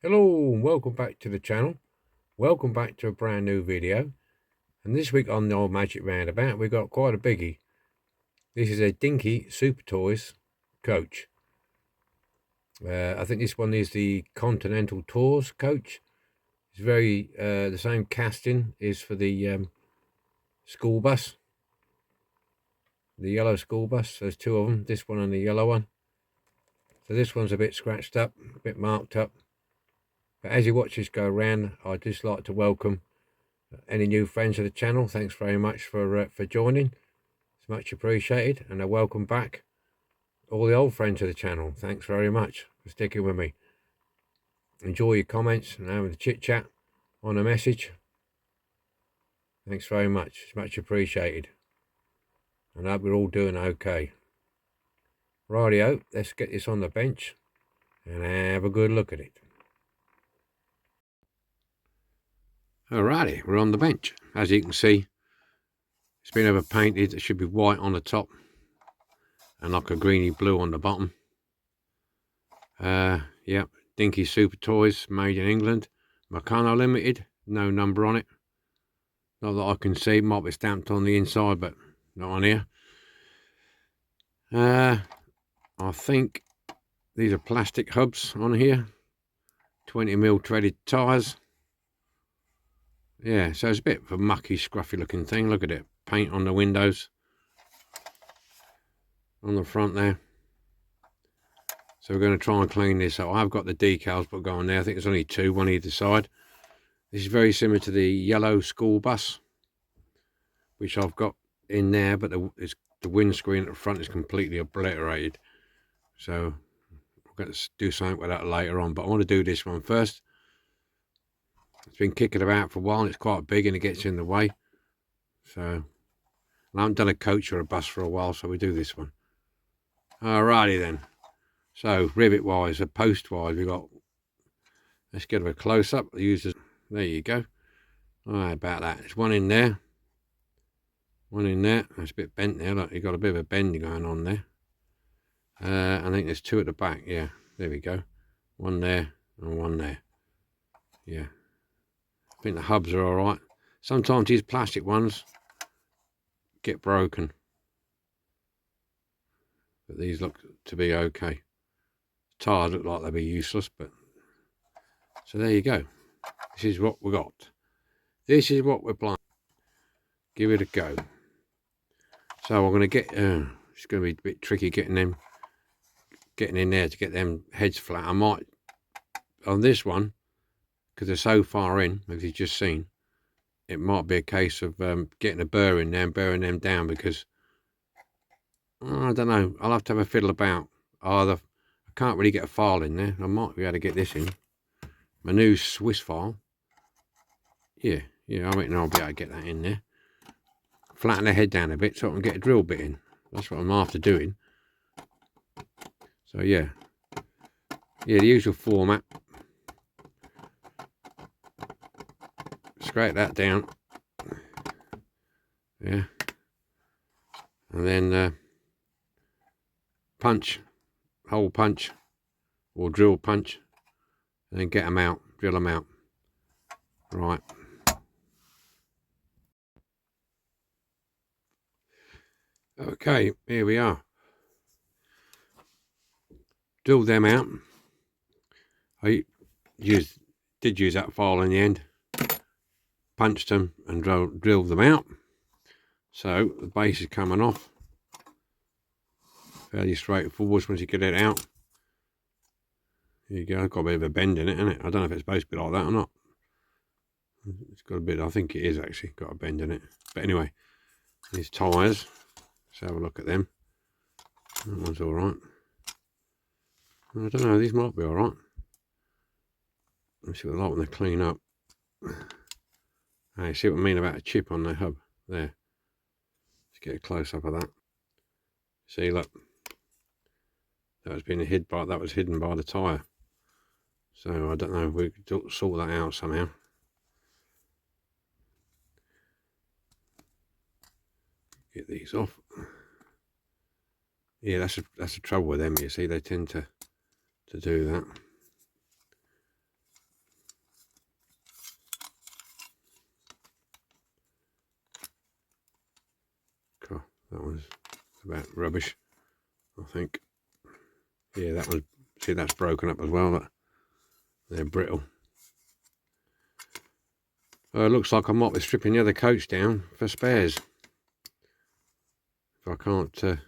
Hello and welcome back to the channel. Welcome back to a brand new video. And this week on the old Magic Roundabout we've got quite a biggie. This is a Dinky Super Toys coach. I think this one is the Continental Tours coach. It's very the same casting is for the school bus. The yellow school bus. There's two of them, this one and the yellow one. So this one's a bit scratched up, a bit marked up. But as you watch this go around, I'd just like to welcome any new friends of the channel. Thanks very much for joining. It's much appreciated, and a welcome back all the old friends of the channel. Thanks very much for sticking with me. Enjoy your comments and having the chit chat on a message. Thanks very much. It's much appreciated, and I hope we're all doing okay. Rightio, let's get this on the bench and have a good look at it. Alrighty, we're on the bench. As you can see, it's been over painted. It should be white on the top and like a greeny blue on the bottom. Yep, Dinky Super Toys, made in England. Meccano Limited, no number on it. Not that I can see, might be stamped on the inside, but not on here. I think these are plastic hubs on here. 20mm threaded tyres. Yeah, so it's a bit of a mucky, scruffy looking thing. Look at it. Paint on the windows. On the front there. So we're going to try and clean this up. I've got the decals put going there. I think there's only two, one either side. This is very similar to the yellow school bus, which I've got in there, but the windscreen at the front is completely obliterated. So we're going to do something with that later on. But I want to do this one first. It's been kicking about for a while, and it's quite big and it gets in the way. So I haven't done a coach or a bus for a while, so we do this one. Alrighty then. So rivet wise, a post wise, we got, let's get a close up. There you go. All right, about that. There's one in there. One in there. It's a bit bent there. Look, you've got a bit of a bend going on there. I think there's two at the back. Yeah, there we go. One there and one there. Yeah. I think the hubs are all right. Sometimes these plastic ones get broken, but these look to be okay. Tires look like they'll be useless, but so there you go. This is what we got. This is what we're planning. Give it a go. So I'm going to get. It's going to be a bit tricky getting in there to get them heads flat. I might on this one, because they're so far in, as you've just seen, it might be a case of getting a burr in there and burring them down, because I don't know, I'll have to have a fiddle about. I can't really get a file in there. I might be able to get this in. My new Swiss file. Yeah, I reckon I'll be able to get that in there. Flatten the head down a bit so I can get a drill bit in. That's what I'm after doing. So yeah, the usual format. Scrape that down, yeah, and then punch, hole punch or drill punch, and then get them out, drill them out. Right, okay, here we are. Drill them out. I did use that file in the end. Punched them and drilled them out. So the base is coming off. Fairly straightforward once you get it out. Here you go. It's got a bit of a bend in it, isn't it? I don't know if it's supposed to be like that or not. It's got a bit, I think it is actually got a bend in it. But anyway, these tyres. Let's have a look at them. That one's all right. I don't know, these might be all right. Let's see what they're like when they clean up. I see what I mean about a chip on the hub there. Let's get a close up of that. See, look, that was hidden by the tyre. So I don't know if we could sort that out somehow. Get these off. Yeah, that's the trouble with them. You see, they tend to do that. That one's about rubbish, I think. Yeah, that one, see, that's broken up as well. Look. They're brittle. It looks like I might be stripping the other coats down for spares. If I can't,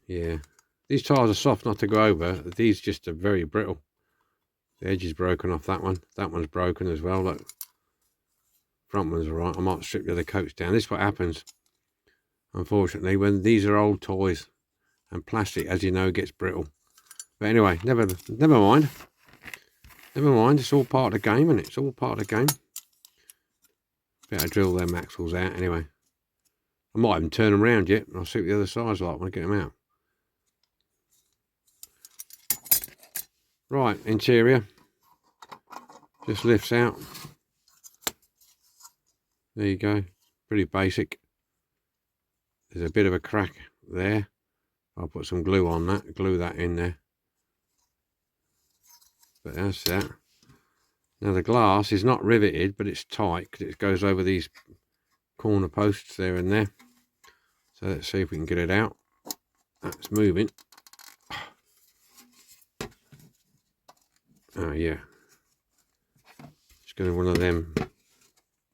yeah. These tiles are soft not to go over. These just are very brittle. The edge is broken off that one. That one's broken as well. Look. Front one's alright. I might strip the other coats down. This is what happens, unfortunately, when these are old toys. And plastic, as you know, gets brittle. But anyway, never mind. Never mind. It's all part of the game, and it's all part of the game. Better drill them axles out anyway. I might even turn them around yet. I'll see what the other side's like when I get them out. Right, interior. Just lifts out. There you go. Pretty basic. There's a bit of a crack there. I'll put some glue on that. Glue that in there. But that's that. Now the glass is not riveted, but it's tight because it goes over these corner posts there and there. So let's see if we can get it out. That's moving. Oh yeah. It's going to be one of them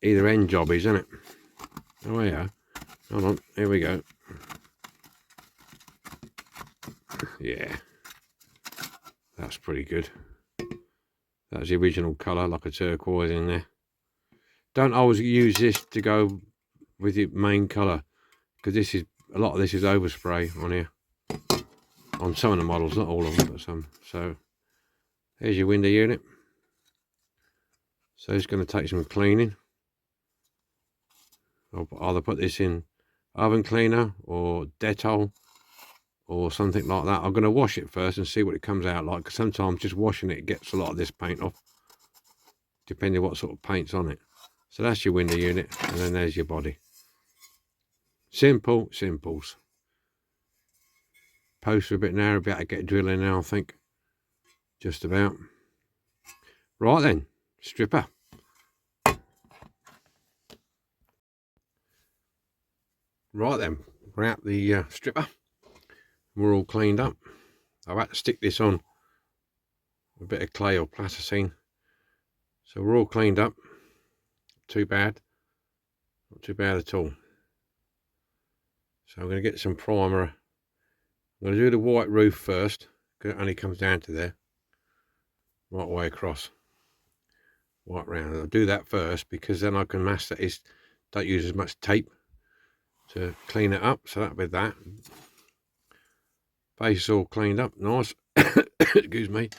either end jobbies, isn't it? Oh yeah. Hold on. Here we go. Yeah. That's pretty good. That's the original colour, like a turquoise in there. Don't always use this to go with your main colour, because this is, a lot of this is overspray on here. On some of the models, not all of them, but some. So, there's your window unit. So it's going to take some cleaning. I'll either put this in oven cleaner or Dettol or something like that. I'm going to wash it first and see what it comes out like, because sometimes just washing it gets a lot of this paint off, depending what sort of paint's on it. So that's your window unit, and then there's your body. Simple simples. Posts are a bit narrow, better get drilling now, I think. Just about. Right then, stripper. Right then, we're out the stripper. We're all cleaned up. I've had to stick this on a bit of clay or plasticine. So we're all cleaned up. Too bad. Not too bad at all. So I'm going to get some primer. I'm going to do the white roof first, because it only comes down to there. Right way across. Right round. I'll do that first, because then I can mask that. Don't use as much tape to clean it up. So that'll be that. Base is all cleaned up. Nice. Excuse me.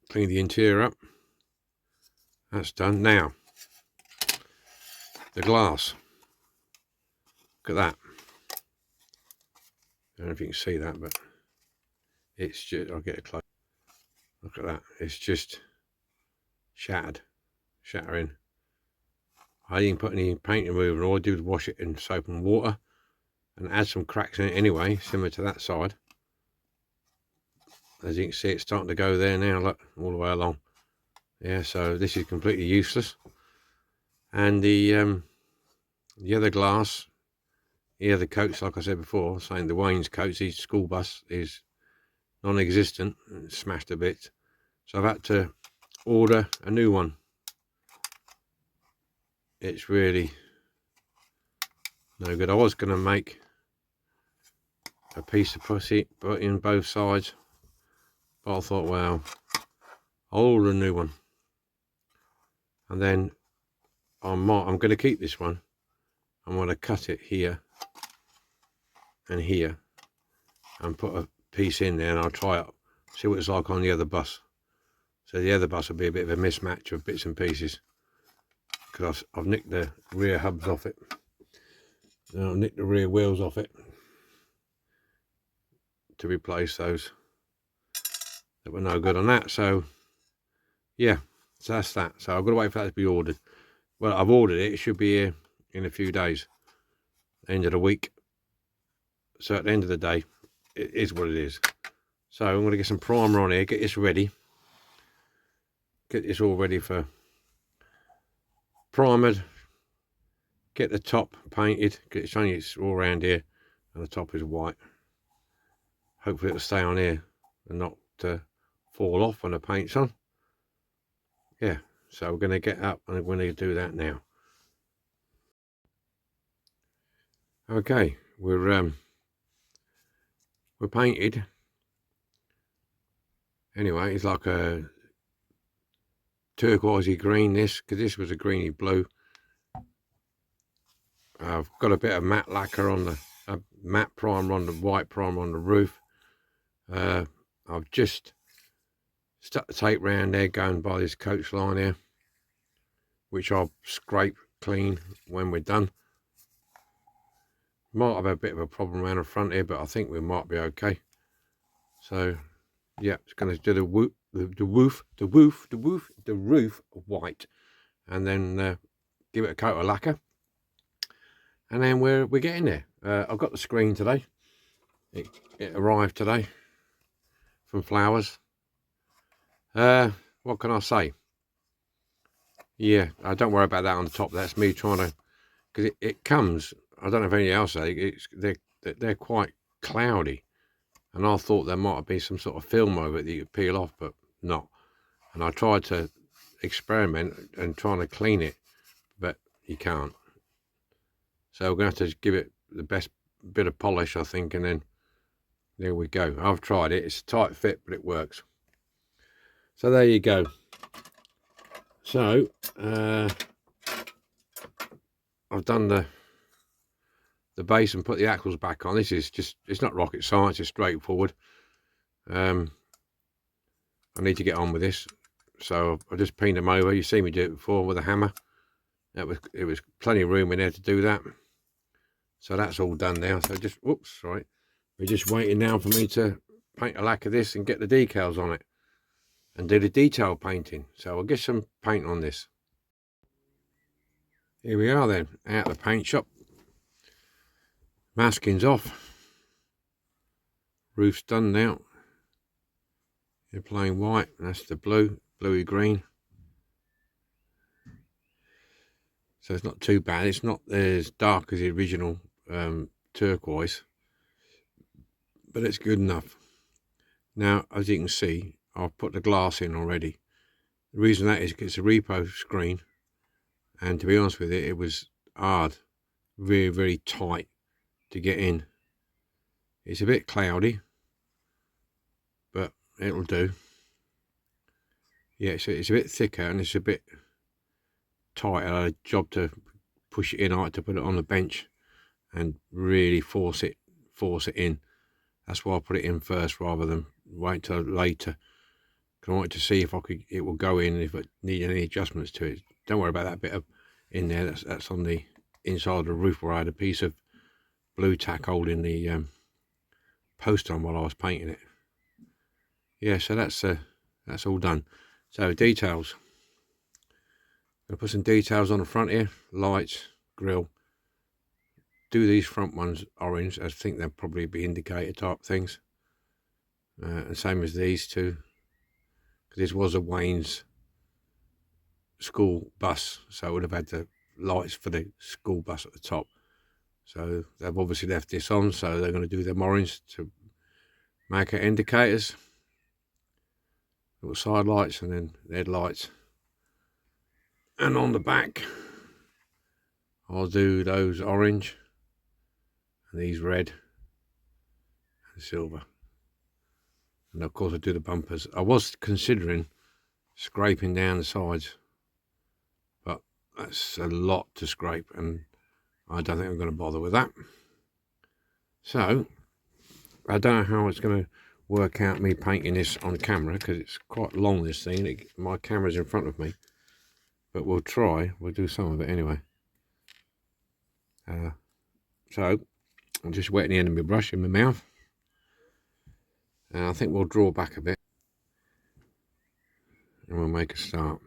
Clean the interior up. That's done. Now, the glass. Look at that. I don't know if you can see that, but it's just, I'll get it close. Look at that. It's just shattered. Shattering. I didn't put any paint remover. All I do is wash it in soap and water and add some cracks in it anyway, similar to that side. As you can see, it's starting to go there now, look, all the way along. Yeah, so this is completely useless. And the other glass, the other coats, like I said before, saying the Wayne's coats, his school bus is non-existent, smashed a bit. So I've had to order a new one. It's really no good. I was going to make a piece of pussy, put in both sides, but I thought, well, I'll order a new one. And then I'm going to keep this one. I'm going to cut it here and here and put a piece in there, and I'll try it, see what it's like on the other bus. So the other bus will be a bit of a mismatch of bits and pieces, because I've nicked the rear hubs off it. And I've nicked the rear wheels off it to replace those that were no good on that. So yeah, so that's that. So I've got to wait for that to be ordered. Well, I've ordered it. It should be here in a few days, end of the week. So at the end of the day, it is what it is. So I'm going to get some primer on here, get this ready, get this all ready for primered, get the top painted. It's all around here, and the top is white. Hopefully it'll stay on here and not fall off when the paint's on. Yeah, so we're going to get up and we're going to do that now. Okay, we're painted. Anyway, it's like a turquoisey green, because this was a greeny blue. I've got a bit of matte lacquer on the matte primer on the white primer on the roof. I've just stuck the tape round there going by this coach line here, which I'll scrape clean when we're done. Might have a bit of a problem around the front here, but I think we might be okay. So yeah, it's going to do the roof white, and then give it a coat of lacquer, and then we're getting there. I've got the screen today. It arrived today from Flowers. What can I say? Yeah, don't worry about that on the top. That's me trying to, because it comes. I don't know if anything else. They're quite cloudy, and I thought there might have been some sort of film over it that you could peel off, but not. And I tried to experiment and trying to clean it, but you can't. So we're going to have to give it the best bit of polish, I think, and then there we go. I've tried it. It's a tight fit, but it works. So there you go. So I've done the base and put the axles back on. This is just, it's not rocket science, it's straightforward. I need to get on with this, so I just painted them over. You see me do it before with a hammer. It was plenty of room in there to do that. So that's all done now. So just, whoops, sorry, we're just waiting now for me to paint a lack of this and get the decals on it and do the detail painting. So I'll get some paint on this. Here we are then, out of the paint shop. Masking's off. Roof's done now. You're plain white, and that's the bluey green. So it's not too bad. It's not as dark as the original turquoise, but it's good enough. Now, as you can see, I've put the glass in already. The reason that is because it's a repo screen, and to be honest with it, it was hard, very, very tight to get in. It's a bit cloudy, but it'll do. Yeah, so it's a bit thicker and it's a bit tight. I had a job to push it in. I had to put it on the bench and really force it in. That's why I put it in first rather than wait till later. Because I wanted to see if it will go in, if it needed any adjustments to it. Don't worry about that bit of in there. That's on the inside of the roof where I had a piece of blue tack holding the post on while I was painting it. Yeah, so that's all done. So details. I'm going to put some details on the front here. Lights, grille. Do these front ones orange. I think they'll probably be indicator type things. And same as these two. Because this was a Wayne's school bus. So it would have had the lights for the school bus at the top. So they've obviously left this on. So they're going to do them orange to make it indicators. Little side lights and then headlights. And on the back, I'll do those orange and these red and silver. And of course I do the bumpers. I was considering scraping down the sides, but that's a lot to scrape and I don't think I'm going to bother with that. So I don't know how it's going to work out me painting this on camera because it's quite long, this thing. My camera's in front of me, but we'll try. We'll do some of it anyway. So I'm just wetting the end of my brush in my mouth, and I think we'll draw back a bit and we'll make a start.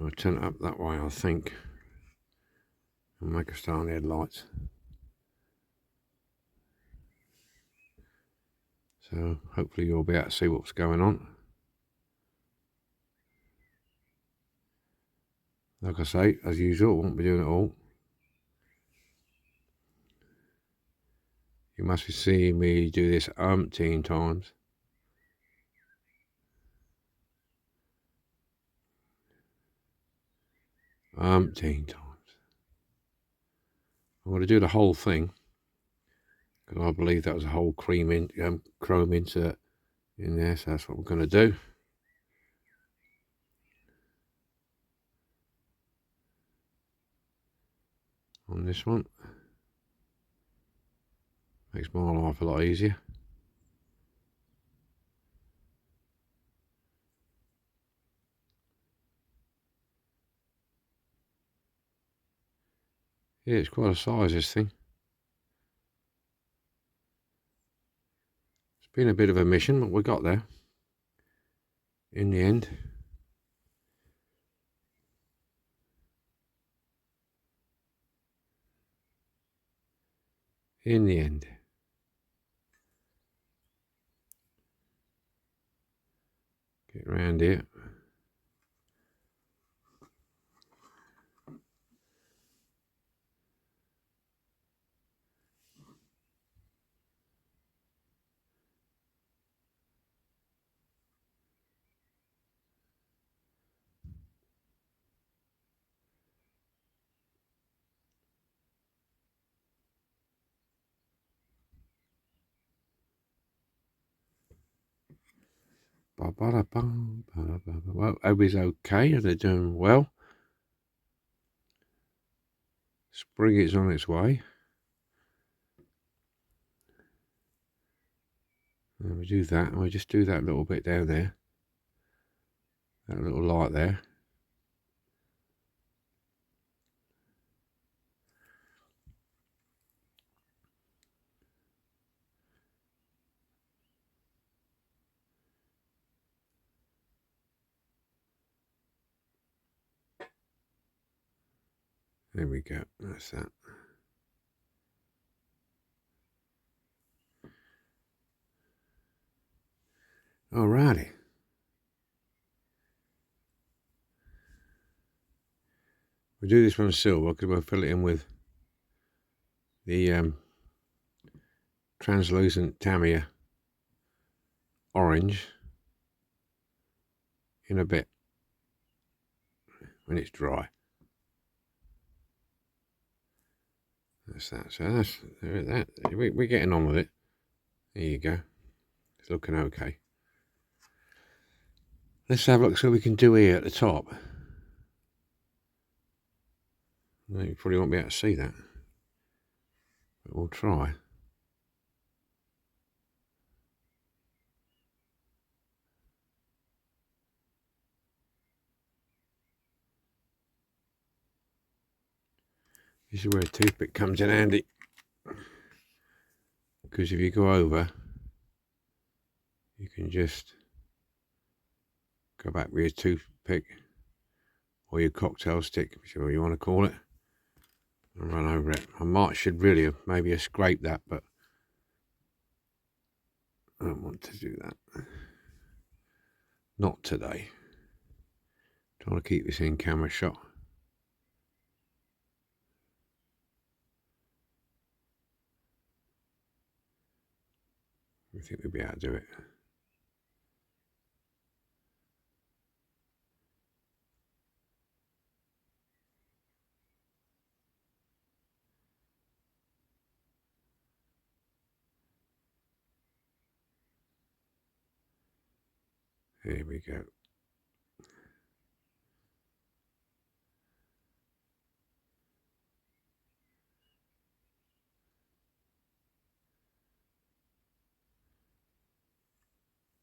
I'll turn it up that way, I think, and make a start on the headlights. So hopefully you'll be able to see what's going on. Like I say, as usual, I won't be doing it all. You must be seeing me do this umpteen times. Umpteen times. I'm going to do the whole thing, because I believe that was a whole chrome insert in there, so that's what we're going to do. On this one. Makes my life a lot easier. Yeah, it's quite a size, this thing. It's been a bit of a mission, but we got there in the end. In the end. Get around here. Well, everybody's okay. They're doing well. Spring is on its way. And we do that, and we just do that little bit down there. That little light there. There we go. That's that. Alrighty. We'll do this one silver because we'll fill it in with the translucent Tamiya orange in a bit when it's dry. That's that. So that's that. We're getting on with it. There you go. It's looking okay. Let's have a look. So we can do here at the top. You probably won't be able to see that, but we'll try. This is where a toothpick comes in handy, because if you go over, you can just go back with your toothpick or your cocktail stick, whichever you want to call it, and run over it. I should really have maybe scraped that, but I don't want to do that. Not today. Trying to keep this in camera shot. I think we'll be able to do it. Here we go.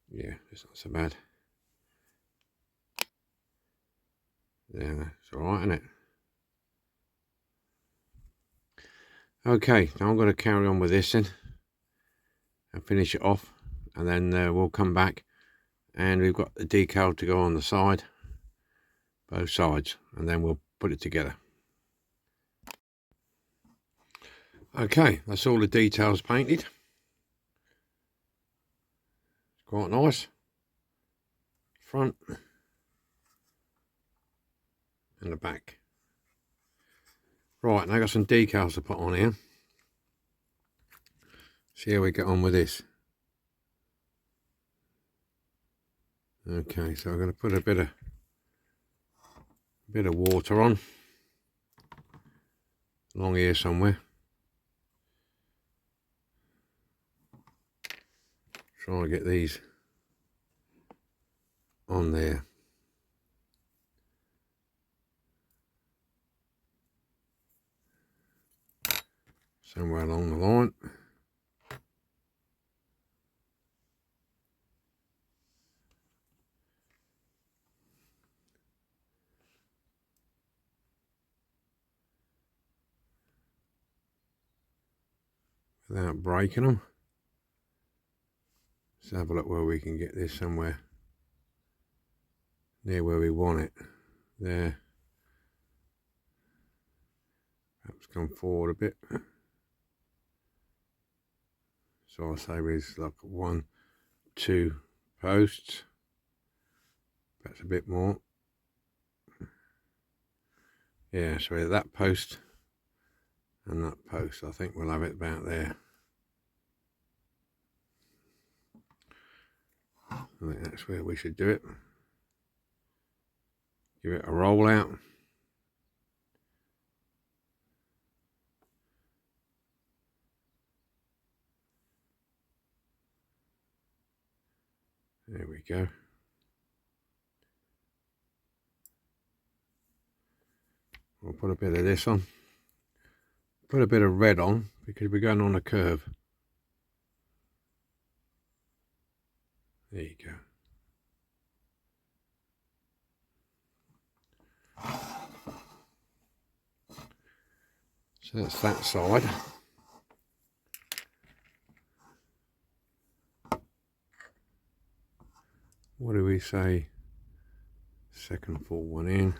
Yeah, it's not so bad. Yeah, it's alright, isn't it? Okay, now I'm going to carry on with this then and finish it off, and then we'll come back, and we've got the decal to go on the side, both sides, and then we'll put it together. Okay, that's all the details painted. It's quite nice. Front. and the back. Right, now I got some decals to put on here. See how we get on with this. Okay, so I'm going to put a bit of water on along here somewhere. Try to get these on there. Somewhere along the line. Without breaking them. Let's have a look where we can get this somewhere near where we want it. There. Perhaps come forward a bit. So I'll say there's like 1, 2 posts. Perhaps a bit more. Yeah, so that post and that post, I think we'll have it about there. I think that's where we should do it. Give it a roll out. There we go. We'll put a bit of this on. Put a bit of red on because we're going on a curve. There you go. So that's that side. What do we say? Second full one in.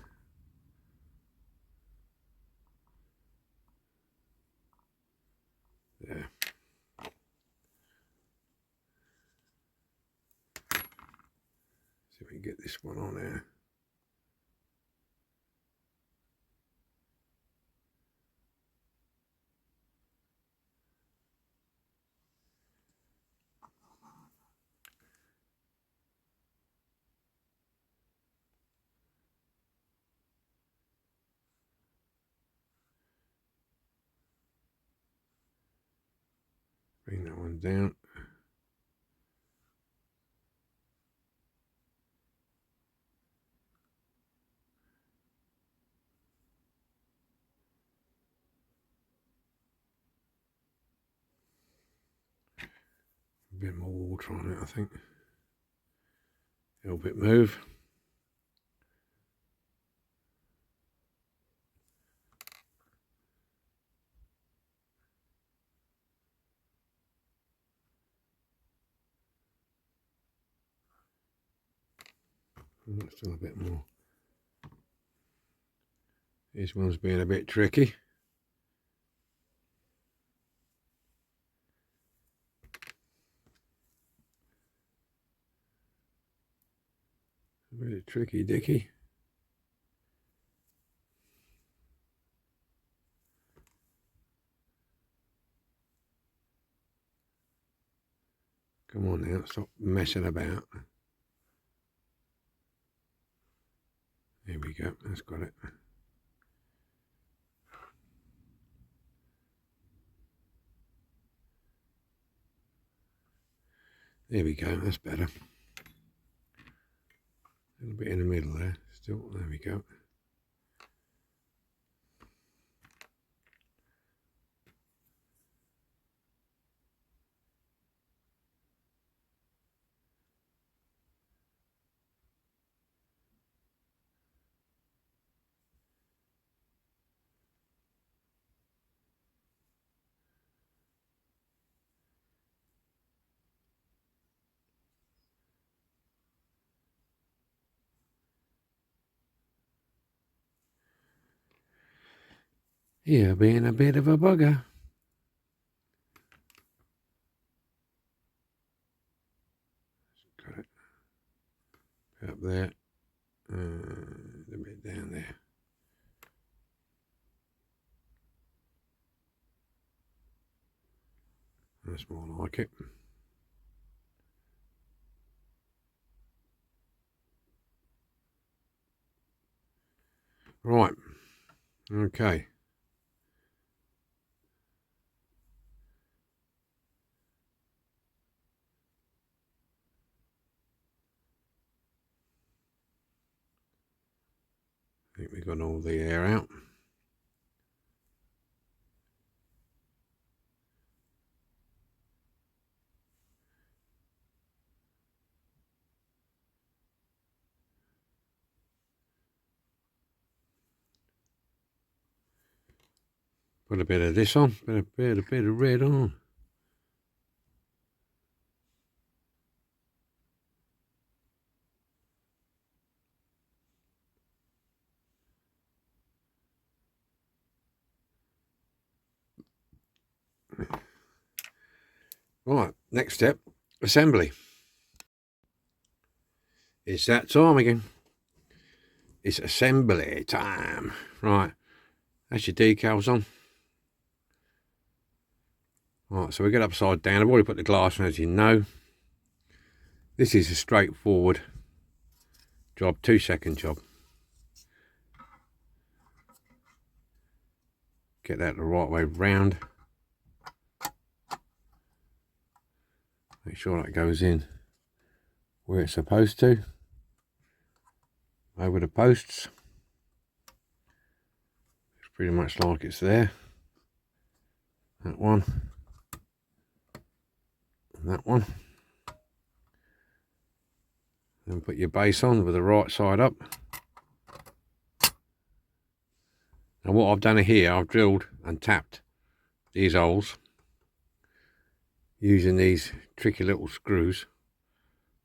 There. See if we can get this one on there. Bring that one down. A bit more water on it, I think. Help it move. Still a bit more. This one's being a bit tricky. A bit tricky, Dicky. Come on now, stop messing about. There we go, that's got it. There we go, that's better. A little bit in the middle there, still, there we go. Yeah, being a bit of a bugger. Got it. Up there. A bit down there. That's more like it. Right, okay. I think we've got all the air out. Put a bit of this on, a bit of red on. Right, next step, assembly. It's that time again. It's assembly time. Right, that's your decals on. Right, so we get upside down. I've already put the glass on, as you know. This is a straightforward job, 2-second job. Get that the right way round. Make sure that goes in where it's supposed to. Over the posts. It's pretty much like it's there. That one. And that one. Then put your base on with the right side up. And what I've done here, I've drilled and tapped these holes using these tricky little screws.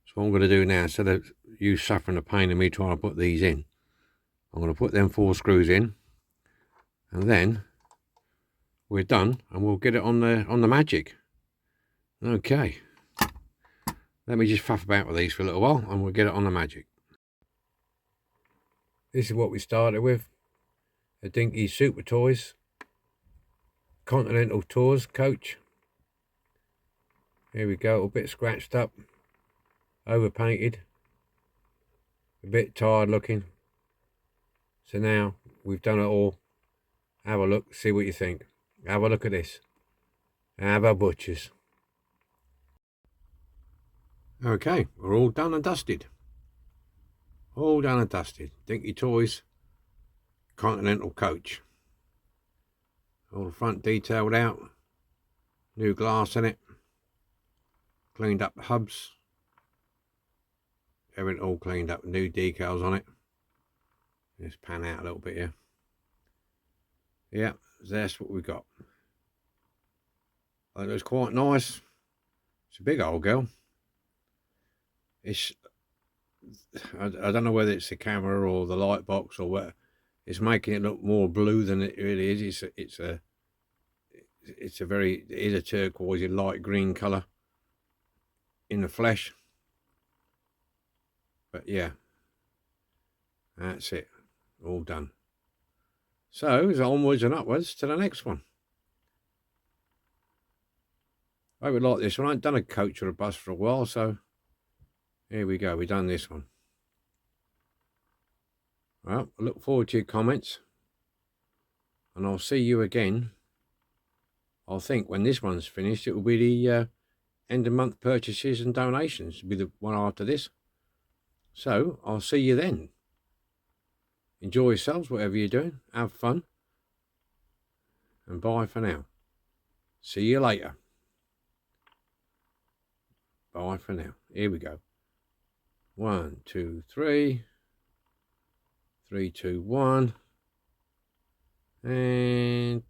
So what I'm going to do now, instead of you suffering the pain of me trying to put these in, I'm going to put them 4 screws in, and then we're done, and we'll get it on the magic. Okay, let me just faff about with these for a little while, and we'll get it on the magic. This is what we started with: a Dinky Super Toys Continental Tours coach. Here we go, a bit scratched up, overpainted, a bit tired looking. So now we've done it all. Have a look, see what you think. Have a look at this. Have a butchers. Okay, we're all done and dusted. All done and dusted. Dinky Toys Continental coach. All the front detailed out. New glass in it. Cleaned up the hubs. Everything all cleaned up. New decals on it. Just pan out a little bit here. Yeah, that's what we got. I think it was quite nice. It's a big old girl. It's, I don't know whether it's the camera or the light box or what. It's making it look more blue than it really is. It is a turquoise, light green colour in the flesh. But yeah, that's it, all done. So it's onwards and upwards to the next one. I would like this one. I haven't done a coach or a bus for a while, so here we go. We've done this one. Well, I look forward to your comments, and I'll see you again. I think when this one's finished, it will be the end of month purchases and donations. It'll be the one after this. So I'll see you then. Enjoy yourselves, whatever you're doing. Have fun. And bye for now. See you later. Bye for now. Here we go. 1, 2, 3. 3, 2, 1. And